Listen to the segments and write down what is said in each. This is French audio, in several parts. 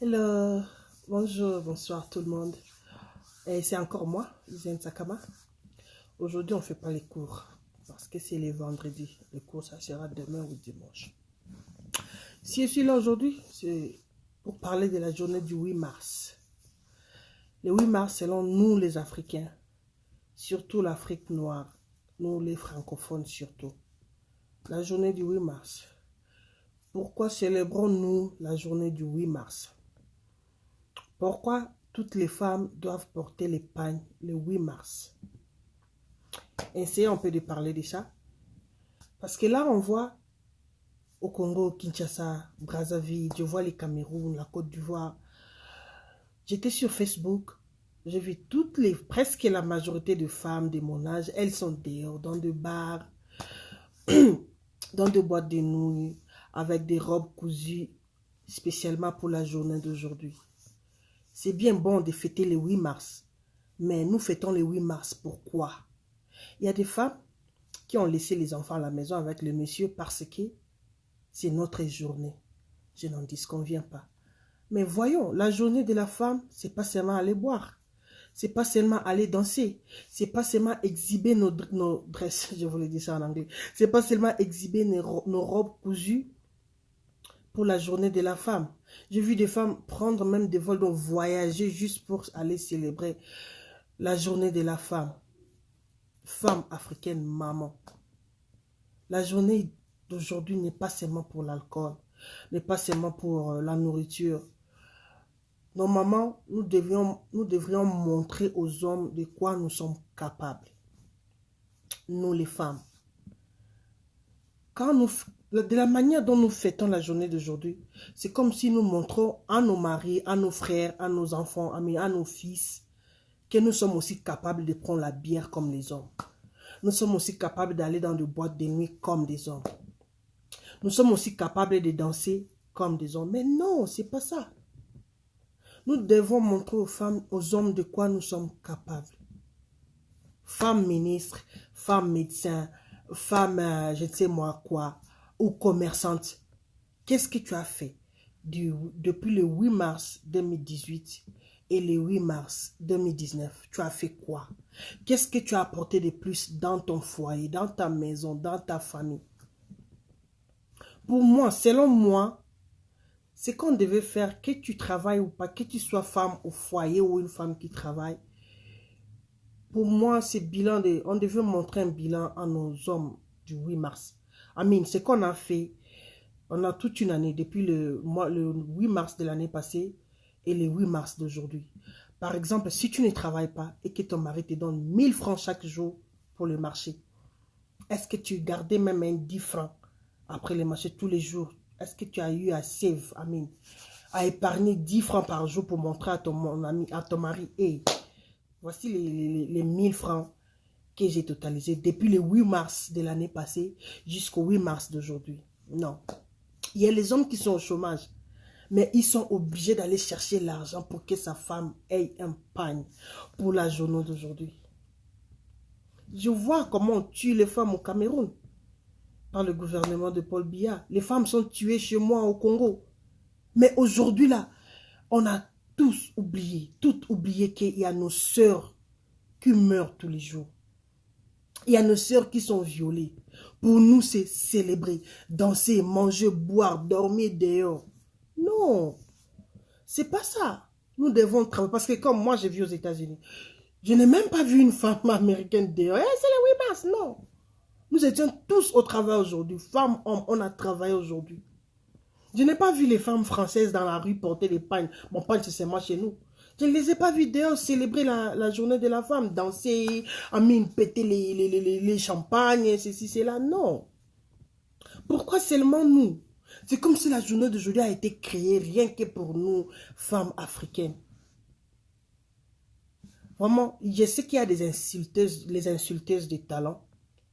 Hello, bonjour, bonsoir tout le monde. Et c'est encore moi, Zen Sakama. Aujourd'hui, on ne fait pas les cours parce que c'est les vendredis. Les cours, ça sera demain ou dimanche. Si je suis là aujourd'hui, c'est pour parler de la journée du 8 mars. Le 8 mars, selon nous les Africains, surtout l'Afrique noire, nous les francophones surtout, la journée du 8 mars. Pourquoi célébrons-nous la journée du 8 mars? Pourquoi toutes les femmes doivent porter les pagnes le 8 mars? Essayons un peu de parler de ça. Parce que là, on voit au Congo, Kinshasa, Brazzaville, je vois les Cameroun, la Côte d'Ivoire. J'étais sur Facebook, j'ai vu presque la majorité de femmes de mon âge, elles sont dehors, dans des bars, dans des boîtes de nuit, avec des robes cousues, spécialement pour la journée d'aujourd'hui. C'est bien bon de fêter le 8 mars, mais nous fêtons le 8 mars, pourquoi? Il y a des femmes qui ont laissé les enfants à la maison avec le monsieur parce que c'est notre journée. Je n'en disconviens pas. Mais voyons, la journée de la femme, c'est pas seulement aller boire. C'est pas seulement aller danser. C'est pas seulement exhiber nos dresses, je voulais dire ça en anglais. C'est pas seulement exhiber nos robes cousues pour la journée de la femme. J'ai vu des femmes prendre même des vols, donc voyager juste pour aller célébrer la journée de la femme. Femme africaine, maman. La journée d'aujourd'hui n'est pas seulement pour l'alcool, n'est pas seulement pour la nourriture. Normalement, nous devrions montrer aux hommes de quoi nous sommes capables. Nous les femmes. De la manière dont nous fêtons la journée d'aujourd'hui, c'est comme si nous montrons à nos maris, à nos frères, à nos enfants, à nos fils, que nous sommes aussi capables de prendre la bière comme les hommes. Nous sommes aussi capables d'aller dans des boîtes de nuit comme des hommes. Nous sommes aussi capables de danser comme des hommes. Mais non, c'est pas ça. Nous devons montrer aux femmes, aux hommes de quoi nous sommes capables. Femmes ministres, femmes médecins, femmes je ne sais moi quoi, ou commerçantes. Qu'est-ce que tu as fait depuis le 8 mars 2018 et le 8 mars 2019? Tu as fait quoi? Qu'est-ce que tu as apporté de plus dans ton foyer, dans ta maison, dans ta famille? Pour moi, selon moi, c'est qu'on devait faire, que tu travailles ou pas, que tu sois femme au foyer ou une femme qui travaille. Pour moi, c'est on devait montrer un bilan à nos hommes du 8 mars. Amine, ce qu'on a fait, on a toute une année, depuis le 8 mars de l'année passée et le 8 mars d'aujourd'hui. Par exemple, si tu ne travailles pas et que ton mari te donne 1000 francs chaque jour pour le marché, est-ce que tu gardais même un 10 francs après le marché tous les jours? Est-ce que tu as eu à save, Amine, à épargner 10 francs par jour pour montrer à ton mari, hey, voici les 1000 francs que j'ai totalisés depuis le 8 mars de l'année passée jusqu'au 8 mars d'aujourd'hui? Non. Il y a les hommes qui sont au chômage, mais ils sont obligés d'aller chercher l'argent pour que sa femme ait un pagne pour la journée d'aujourd'hui. Je vois comment on tue les femmes au Cameroun par le gouvernement de Paul Biya. Les femmes sont tuées chez moi au Congo. Mais aujourd'hui là, on a tous oublié, toutes oublié qu'il y a nos sœurs qui meurent tous les jours. Il y a nos sœurs qui sont violées. Pour nous, c'est célébrer, danser, manger, boire, dormir dehors. Non, c'est pas ça. Nous devons travailler. Parce que comme moi, j'ai vu aux États-Unis, je n'ai même pas vu une femme américaine dehors. Eh, c'est le 8 mars, non. Nous étions tous au travail aujourd'hui. Femmes, hommes, on a travaillé aujourd'hui. Je n'ai pas vu les femmes françaises dans la rue porter des pagnes. Mon pagne, c'est seulement chez nous. Je ne les ai pas vues dehors célébrer la journée de la femme, danser, péter les champagnes, ceci, cela. Non. Pourquoi seulement nous? C'est comme si la journée d'aujourd'hui a été créée rien que pour nous, femmes africaines. Vraiment, je sais qu'il y a des insulteuses, les insulteuses de talent.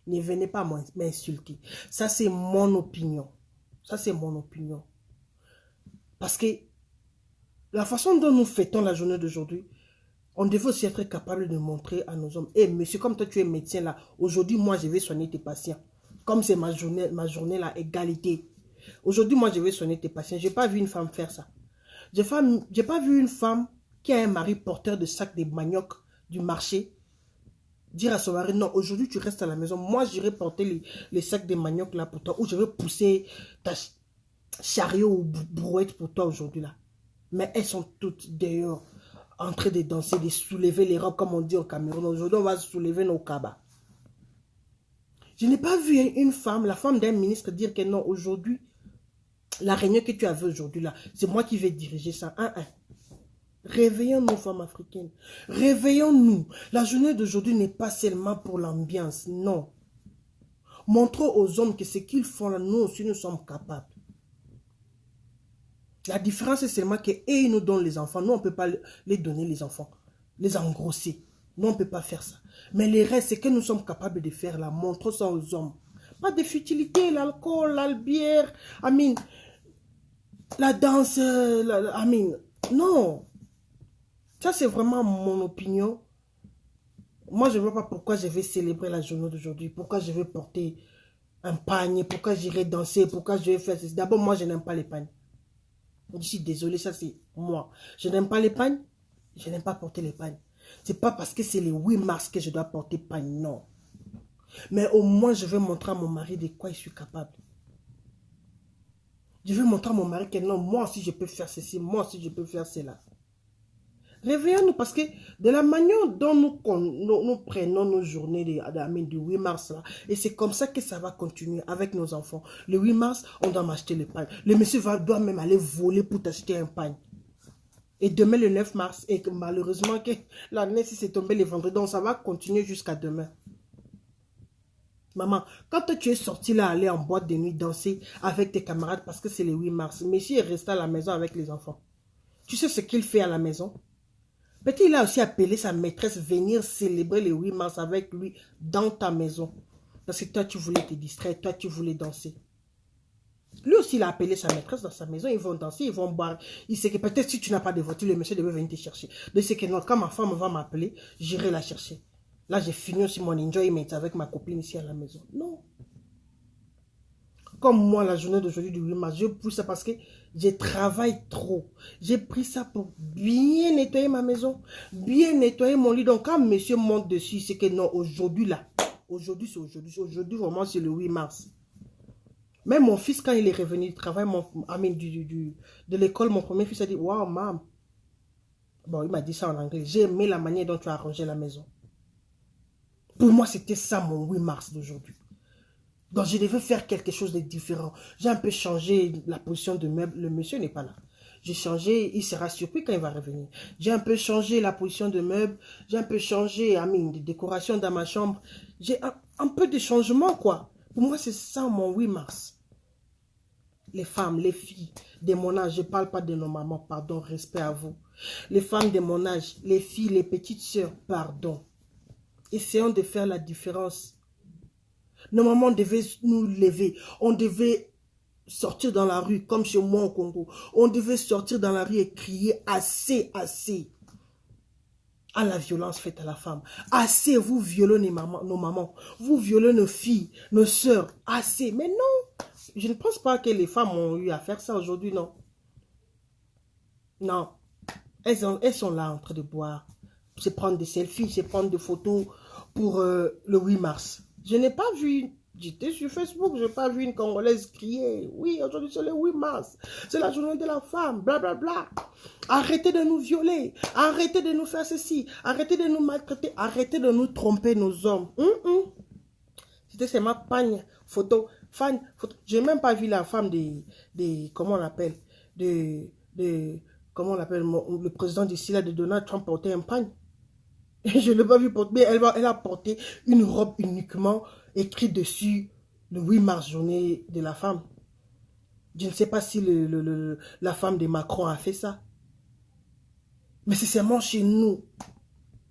Ne venez pas m'insulter. Ça, c'est mon opinion. Ça, c'est mon opinion. Parce que la façon dont nous fêtons la journée d'aujourd'hui, on devait aussi être capable de montrer à nos hommes. Eh, monsieur, comme toi, tu es médecin là, aujourd'hui, moi, je vais soigner tes patients. Comme c'est ma journée là, égalité. Aujourd'hui, moi, je vais soigner tes patients. Je n'ai pas vu une femme faire ça. J'ai pas vu une femme qui a un mari porteur de sacs de manioc du marché dire à son mari, non, aujourd'hui tu restes à la maison. Moi, j'irai porter les sacs de manioc là pour toi, ou je vais pousser ta chariot ou brouette pour toi aujourd'hui là. Mais elles sont toutes dehors, en train de danser, de soulever les robes, comme on dit au Cameroun. Aujourd'hui, on va soulever nos cabas. Je n'ai pas vu une femme, la femme d'un ministre, dire que non, aujourd'hui, la réunion que tu avais aujourd'hui là, c'est moi qui vais diriger ça. Réveillons-nous, femmes africaines. Réveillons-nous. La journée d'aujourd'hui n'est pas seulement pour l'ambiance, non. Montrons aux hommes que ce qu'ils font là, nous aussi, nous sommes capables. La différence est seulement qu'eux, ils nous donnent les enfants. Nous, on ne peut pas les donner les enfants, les engrosser. Nous, on ne peut pas faire ça. Mais les restes, c'est que nous sommes capables de faire là. Montrons ça aux hommes. Pas de futilité, l'alcool, la bière, Amine, la danse, Amine. Non. Ça, c'est vraiment mon opinion. Moi, je ne vois pas pourquoi je vais célébrer la journée d'aujourd'hui. Pourquoi je vais porter un pagne. Pourquoi j'irai danser. Pourquoi je vais faire ça. D'abord, moi, je n'aime pas les pagnes. Je suis désolé, ça c'est moi. Je n'aime pas les pagnes. Je n'aime pas porter les pagnes. C'est pas parce que c'est le 8 mars que je dois porter pagne. Non. Mais au moins, je vais montrer à mon mari de quoi je suis capable. Je vais montrer à mon mari que non, moi aussi, je peux faire ceci. Moi aussi, je peux faire cela. Réveillons-nous parce que de la manière dont nous prenons nos journées du 8 mars, là, et c'est comme ça que ça va continuer avec nos enfants. Le 8 mars, on doit m'acheter le pain. Le monsieur doit même aller voler pour t'acheter un pain. Et demain, le 9 mars, et que malheureusement, que l'année, si c'est tombé le vendredi, donc ça va continuer jusqu'à demain. Maman, quand tu es sorti là, aller en boîte de nuit, danser avec tes camarades parce que c'est le 8 mars, monsieur est resté à la maison avec les enfants. Tu sais ce qu'il fait à la maison? Peut-être il a aussi appelé sa maîtresse venir célébrer le 8 mars avec lui dans ta maison. Parce que toi, tu voulais te distraire, toi, tu voulais danser. Lui aussi, il a appelé sa maîtresse dans sa maison, ils vont danser, ils vont boire. Il sait que peut-être si tu n'as pas de voiture, le monsieur devait venir te chercher. De ce que non, quand ma femme va m'appeler, j'irai la chercher. Là, j'ai fini aussi mon enjoyment avec ma copine ici à la maison. Non. Comme moi, la journée d'aujourd'hui du 8 mars, je pousse ça parce que je travaille trop. J'ai pris ça pour bien nettoyer ma maison, bien nettoyer mon lit. Donc, quand monsieur monte dessus, c'est que non, aujourd'hui là, aujourd'hui c'est aujourd'hui. Aujourd'hui, vraiment, c'est le 8 mars. Même mon fils, quand il est revenu du travail, de l'école, mon premier fils a dit, waouh, maman. Bon, il m'a dit ça en anglais. J'ai aimé la manière dont tu as arrangé la maison. Pour moi, c'était ça mon 8 mars d'aujourd'hui. Donc, je devais faire quelque chose de différent. J'ai un peu changé la position de meuble. Le monsieur n'est pas là. J'ai changé, il sera surpris quand il va revenir. J'ai un peu changé la position de meuble. J'ai un peu changé, des décorations dans ma chambre. J'ai un peu de changement, quoi. Pour moi, c'est ça mon 8 mars. Les femmes, les filles de mon âge, je ne parle pas de nos mamans, pardon, respect à vous. Les femmes de mon âge, les filles, les petites sœurs, pardon. Essayons de faire la différence. Normalement, on devait nous lever. On devait sortir dans la rue, comme chez moi au Congo. On devait sortir dans la rue et crier assez, assez à la violence faite à la femme. Assez, vous violez nos mamans. Vous violez nos filles, nos sœurs. Assez. Mais non, je ne pense pas que les femmes ont eu à faire ça aujourd'hui, non. Non. Elles sont là en train de boire. Se prendre des selfies, se prendre des photos pour le 8 mars. Je n'ai pas vu, j'étais sur Facebook, je n'ai pas vu une Congolaise crier. Oui, aujourd'hui c'est le 8 mars, c'est la journée de la femme, blablabla. Bla, bla. Arrêtez de nous violer, arrêtez de nous faire ceci, arrêtez de nous maltraiter, arrêtez de nous tromper nos hommes. C'est ma pagne, photo, fan, photo. J'ai même pas vu la femme comment on l'appelle, comment on l'appelle, le président d'ici là de Donald Trump porter un pagne. Je ne l'ai pas vu porter, mais elle a porté une robe uniquement écrite dessus le 8 mars, journée de la femme. Je ne sais pas si la femme de Macron a fait ça. Mais c'est seulement chez nous.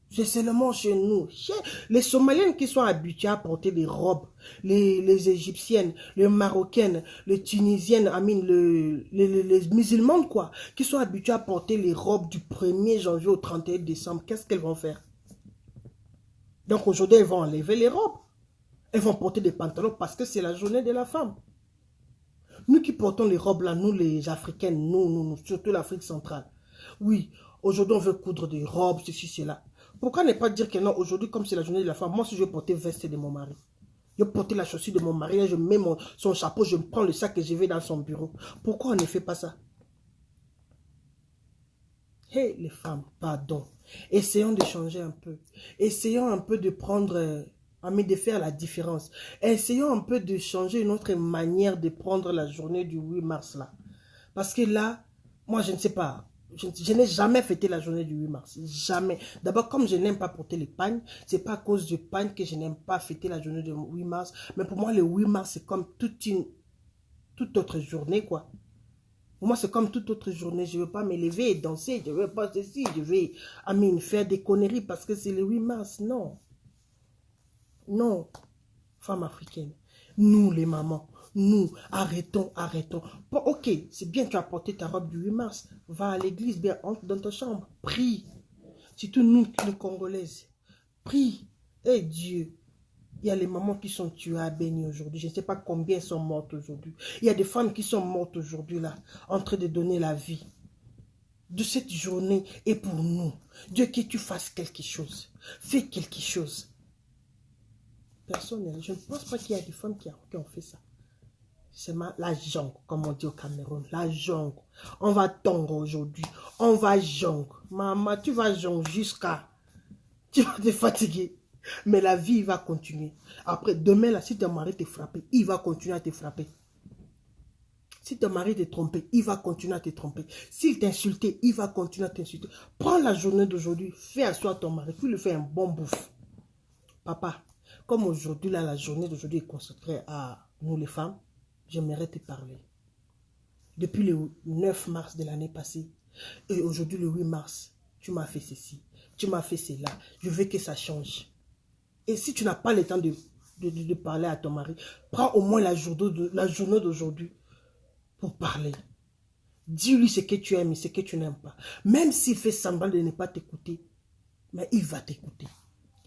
C'est seulement chez nous. Les Somaliennes qui sont habituées à porter des robes, les Égyptiennes, les Marocaines, les Tunisiennes, les musulmanes, quoi, qui sont habituées à porter les robes du 1er janvier au 31 décembre, qu'est-ce qu'elles vont faire? Donc aujourd'hui, elles vont enlever les robes. Elles vont porter des pantalons parce que c'est la journée de la femme. Nous qui portons les robes là, nous les Africaines, nous, surtout l'Afrique centrale. Oui, aujourd'hui on veut coudre des robes, ceci, cela. Pourquoi ne pas dire que non, aujourd'hui comme c'est la journée de la femme, moi si je veux porter veste de mon mari, je vais porter la chaussure de mon mari, je mets son chapeau, je prends le sac et je vais dans son bureau. Pourquoi on ne fait pas ça? Hé, les femmes, pardon. Essayons de changer un peu. Essayons un peu de prendre, de faire la différence. Essayons un peu de changer notre manière de prendre la journée du 8 mars là. Parce que là, moi je ne sais pas. Je n'ai jamais fêté la journée du 8 mars. Jamais. D'abord, comme je n'aime pas porter les pagnes, c'est pas à cause du pagne que je n'aime pas fêter la journée du 8 mars. Mais pour moi, le 8 mars, c'est comme toute autre journée, quoi. Pour moi, c'est comme toute autre journée. Je ne veux pas me lever et danser. Je ne veux pas ceci. Je vais faire des conneries parce que c'est le 8 mars. Non. Non. Femmes africaines. Nous, les mamans. Nous, arrêtons. Bon, ok, c'est bien, tu as porté ta robe du 8 mars. Va à l'église, bien, entre dans ta chambre. Prie. Surtout nous, les Congolaises. Prie. Eh Dieu. Il y a les mamans qui sont tuées à Béni aujourd'hui. Je ne sais pas combien sont mortes aujourd'hui. Il y a des femmes qui sont mortes aujourd'hui là, en train de donner la vie. De cette journée et pour nous. Dieu, que tu fasses quelque chose. Fais quelque chose. Personnellement, je ne pense pas qu'il y a des femmes qui ont fait ça. C'est la jonque, comme on dit au Cameroun. La jonque. On va tongre aujourd'hui. On va jonque. Maman, tu vas jonque jusqu'à... Tu vas te fatiguer. Mais la vie va continuer. Après, demain, là, si ton mari te frappe, il va continuer à te frapper. Si ton mari te trompé, il va continuer à te tromper. S'il t'insultait, il va continuer à t'insulter. Prends la journée d'aujourd'hui, fais asseoir ton mari, puis lui fais un bon bouffe. Papa, comme aujourd'hui, là, la journée d'aujourd'hui est consacrée à nous les femmes, j'aimerais te parler. Depuis le 9 mars de l'année passée, et aujourd'hui le 8 mars, tu m'as fait ceci, tu m'as fait cela. Je veux que ça change. Et si tu n'as pas le temps de parler à ton mari, prends au moins la journée d'aujourd'hui pour parler. Dis-lui ce que tu aimes et ce que tu n'aimes pas. Même s'il fait semblant de ne pas t'écouter, mais il va t'écouter.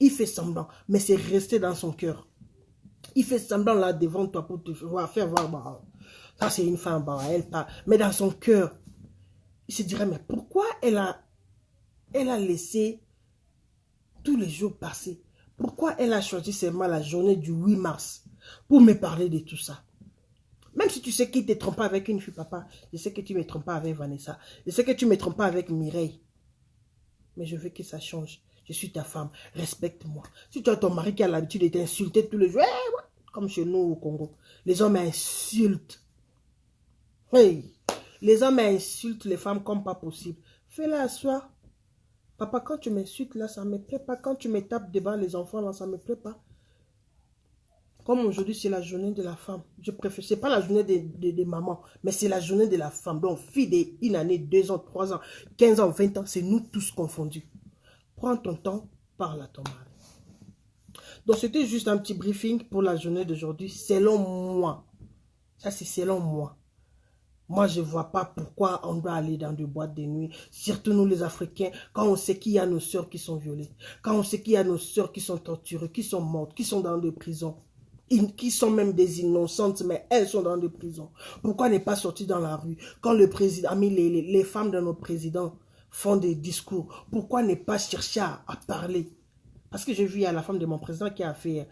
Il fait semblant, mais c'est resté dans son cœur. Il fait semblant là devant toi pour te faire voir, bah, ça c'est une femme, bah, elle parle. Mais dans son cœur, il se dirait, mais pourquoi elle a laissé tous les jours passer? Pourquoi elle a choisi seulement la journée du 8 mars pour me parler de tout ça? Même si tu sais qu'il ne te trompe pas avec une fille, papa, je sais que tu ne me trompes pas avec Vanessa, je sais que tu ne me trompes pas avec Mireille. Mais je veux que ça change. Je suis ta femme, respecte-moi. Si tu as ton mari qui a l'habitude de t'insulter tous les jours, comme chez nous au Congo, les hommes insultent. Hey, les hommes insultent les femmes comme pas possible. Fais-la asseoir. Papa, quand tu m'insultes là, ça ne me plaît pas. Quand tu me tapes devant les enfants là, ça ne me plaît pas. Comme aujourd'hui, c'est la journée de la femme. Je préfère, ce n'est pas la journée des mamans, mais c'est la journée de la femme. Donc, fille d'une année, 2 ans, 3 ans, 15 ans, 20 ans, c'est nous tous confondus. Prends ton temps, parle à ton mari. Donc, c'était juste un petit briefing pour la journée d'aujourd'hui, selon moi. Ça, c'est selon moi. Moi, je ne vois pas pourquoi on doit aller dans des boîtes de nuit, surtout nous les Africains, quand on sait qu'il y a nos sœurs qui sont violées, quand on sait qu'il y a nos sœurs qui sont torturées, qui sont mortes, qui sont dans des prisons, qui sont même des innocentes, mais elles sont dans des prisons. Pourquoi ne pas sortir dans la rue quand le président, les femmes de notre président font des discours? Pourquoi ne pas chercher à parler? Parce que j'ai vu, il y a la femme de mon président qui a fait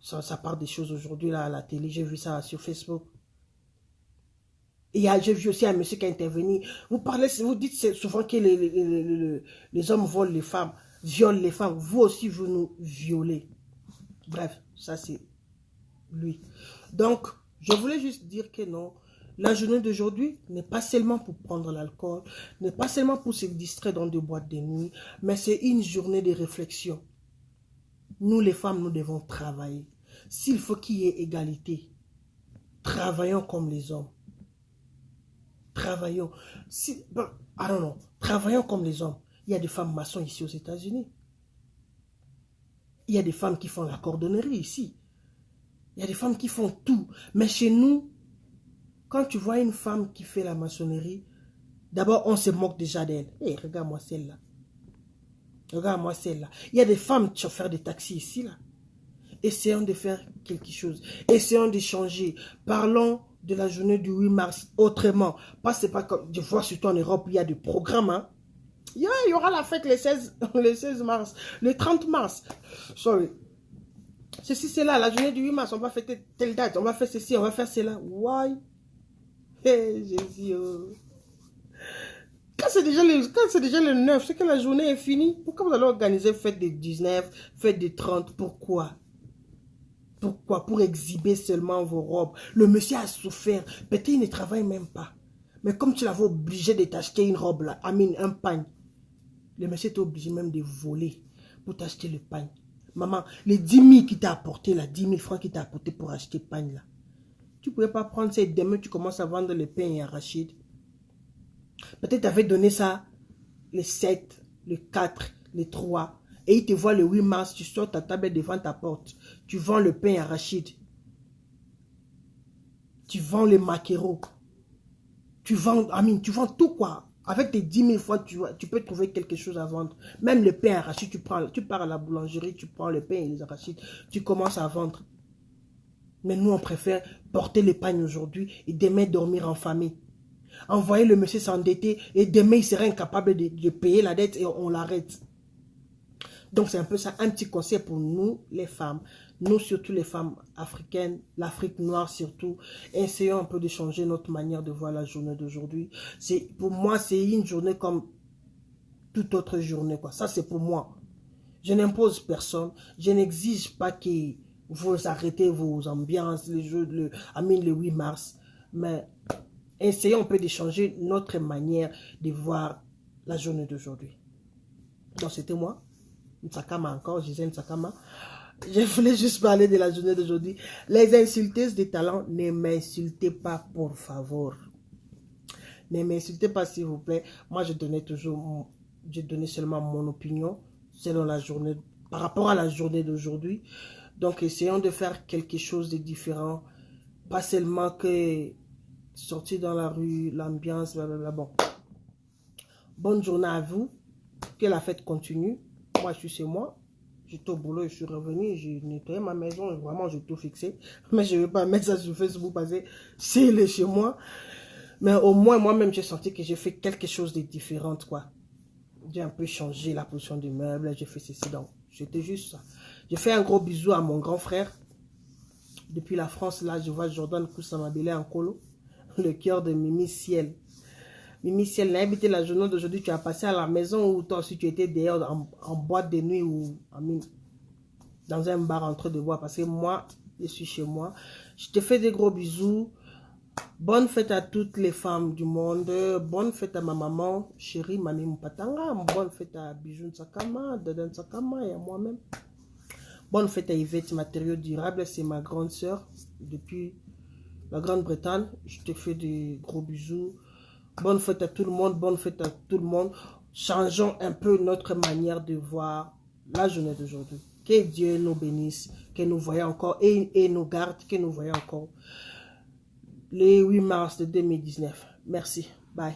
ça part des choses aujourd'hui là à la télé, j'ai vu ça sur Facebook. Et j'ai vu aussi un monsieur qui a intervenu. Vous dites souvent que les hommes volent les femmes, violent les femmes. Vous aussi, vous nous violez. Bref, ça c'est lui. Donc, je voulais juste dire que non, la journée d'aujourd'hui n'est pas seulement pour prendre l'alcool, n'est pas seulement pour se distraire dans des boîtes de nuit, mais c'est une journée de réflexion. Nous, les femmes, nous devons travailler. S'il faut qu'il y ait égalité, travaillons comme les hommes. Travaillons. Travaillons comme les hommes. Il y a des femmes maçons ici aux États-Unis. Il y a des femmes qui font la cordonnerie ici. Il y a des femmes qui font tout. Mais chez nous, quand tu vois une femme qui fait la maçonnerie, d'abord on se moque déjà d'elle. Hé, regarde-moi celle-là. Regarde-moi celle-là. Il y a des femmes chauffeurs de taxi ici, là. Essayons de faire quelque chose. Essayons de changer. Parlons de la journée du 8 mars autrement. Parce que c'est pas comme, je vois surtout en Europe, il y a des programmes. Hein. Il y aura la fête le 16 mars, le 30 mars. Sorry. Ceci, c'est là, la journée du 8 mars, on va fêter telle date, on va faire ceci, on va faire cela. Why? Hey, Jésus. Quand c'est déjà, le 9, c'est que la journée est finie. Pourquoi vous allez organiser fête des 19, fête des 30? Pourquoi? Pourquoi? Pour exhiber seulement vos robes. Le monsieur a souffert. Peut-être il ne travaille même pas. Mais comme tu l'avais obligé de t'acheter une robe là, un pagne. Le monsieur était obligé même de voler pour t'acheter le pagne. Maman, les 10 000 qui t'a apporté là, 10 000 francs qui t'a apporté pour acheter pagne là. Tu ne pouvais pas prendre ça et demain tu commences à vendre le pain et arachides. Peut-être tu avais donné ça le 7, le 4, le 3. Et il te voit le 8 mars, tu sors ta table devant ta porte. Tu vends le pain arachide. Tu vends les maquereaux. Tu vends tout quoi. Avec tes 10 000 fois, tu peux trouver quelque chose à vendre. Même le pain arachide, tu pars à la boulangerie, tu prends le pain et les arachides, tu commences à vendre. Mais nous, on préfère porter l'épargne aujourd'hui et demain dormir en famille. Envoyer le monsieur s'endetter et demain, il serait incapable de payer la dette et on l'arrête. Donc, c'est un peu ça, un petit conseil pour nous, les femmes. Nous, surtout les femmes africaines, l'Afrique noire surtout. Essayons un peu de changer notre manière de voir la journée d'aujourd'hui. Pour moi, c'est une journée comme toute autre journée, quoi. Ça, c'est pour moi. Je n'impose personne. Je n'exige pas que vous arrêtez vos ambiances, les jeux, le 8 mars. Mais essayons un peu de changer notre manière de voir la journée d'aujourd'hui. Donc, c'était moi. Nsakama encore, Gisèle Nsakama. Je voulais juste parler de la journée d'aujourd'hui. Les insulteuses de talent, ne m'insultez pas, pour favor. Ne m'insultez pas, s'il vous plaît. Moi, je donnais seulement mon opinion selon la journée, par rapport à la journée d'aujourd'hui. Donc, essayons de faire quelque chose de différent. Pas seulement que sortir dans la rue, l'ambiance, blablabla. Bon. Bonne journée à vous. Que la fête continue. Moi, je suis chez moi. J'étais au boulot et je suis revenu. J'ai nettoyé ma maison. Vraiment, j'ai tout fixé. Mais je ne vais pas mettre ça sur Facebook parce que c'est chez moi. Mais au moins, moi-même, j'ai senti que j'ai fait quelque chose de différent, quoi. J'ai un peu changé la position du meuble. J'ai fait ceci. Donc, c'était juste ça. J'ai fait un gros bisou à mon grand frère. Depuis la France, là, je vois Jordan Koussamabile en colo. Le cœur de Mimi Ciel. Mimi, si elle n'a habité la journée d'aujourd'hui, tu as passé à la maison ou toi aussi tu étais dehors en boîte de nuit ou dans un bar en train de boire. Parce que moi, je suis chez moi. Je te fais des gros bisous. Bonne fête à toutes les femmes du monde. Bonne fête à ma maman, chérie, Mami Mpatanga. Bonne fête à Bijou Nsakama, Dada Nsakama et à moi-même. Bonne fête à Yvette Matériaux Durables. C'est ma grande soeur depuis la Grande-Bretagne. Je te fais des gros bisous. Bonne fête à tout le monde, bonne fête à tout le monde. Changeons un peu notre manière de voir la journée d'aujourd'hui. Que Dieu nous bénisse, que nous voyons encore et nous garde, que nous voyons encore le 8 mars de 2019. Merci. Bye.